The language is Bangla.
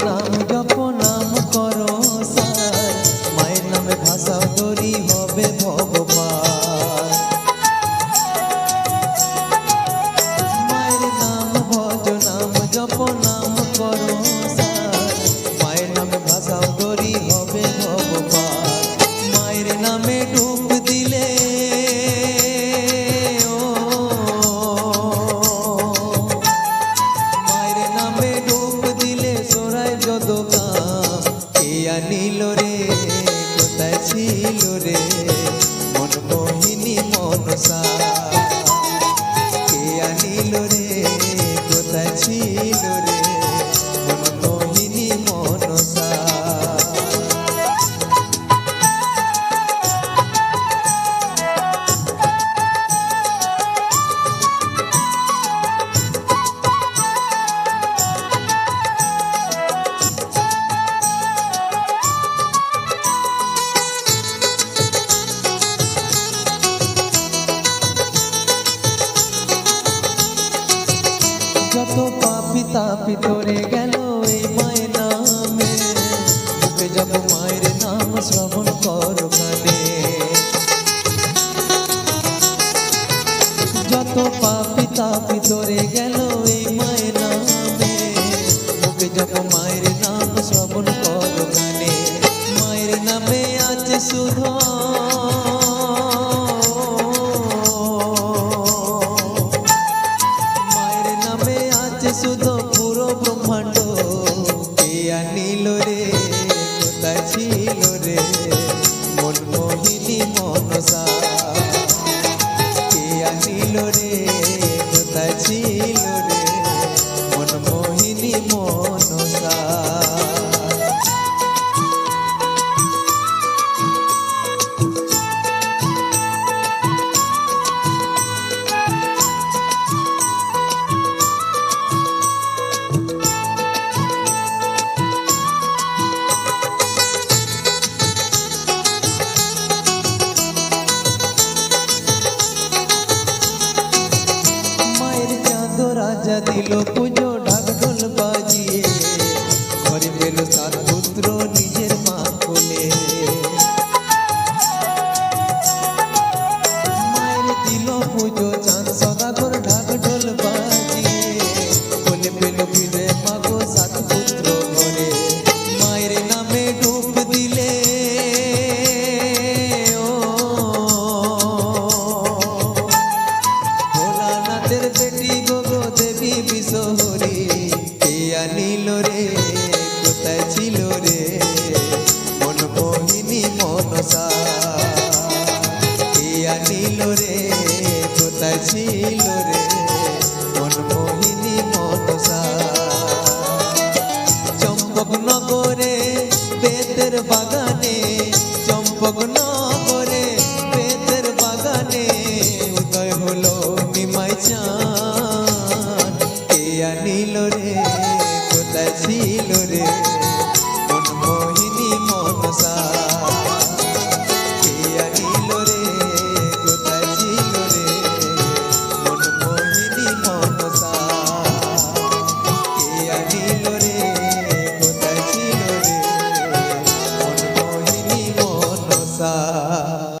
নাম জপ নাম করো সার, মায়ের নামে ভাষাও তরি হবে ভগবান। মায়ের নাম ভজ নাম জপ নাম করো সার, মায়ের নামে ভাষাও তরি হবে ভগবান। মায়ের নামে ডুব দিলে নীল রে কোথায় ছিল রে মন মোহিনী মনসা, কে আনিল রে কোথায় ছিল রে মন মোহিনী মনসা। যত পাপি তাপি তোরে গেল এই মায়ের নামে, বুকে যাব মায়ের নাম শ্রবণ কর কানে। যত পাপি তাপি তোরে গেল এই মায়ের নামে, বুকে যাব মায়ের নাম শ্রবণ কর কানে। মায়ের নামে আছে শুধু শুধু পুরো ব্রহ্মাণ্ড, কে আনিল রে কোথায় ছিল রে মন মোহিনী মনসা, কে আনিল রে কোথায় ছিল রে মন মোহিনী মনসা। রাজা দিল পুজো ঢাক ঢোল বাজিয়ে, ঘরে পেল সাত পুত্র নিজের মা কোলে। মায়ের দিল পুজো চাঁদ সদাগর ঢাক ঢোল বাজিয়ে, কোলে পেল ফিরে মাগো সাত পুত্র ঘরে। মায়ের নামে ডুব দিলে ভোলানাথের বেটি দেবী বিশহরী, কে আনিল রে কোথায় ছিল রে মন মোহিনী মনসা, কে আনিল রে কোথায় ছিল রে মন মোহিনী মনসা। চম্পক নগরে বেতের বাগান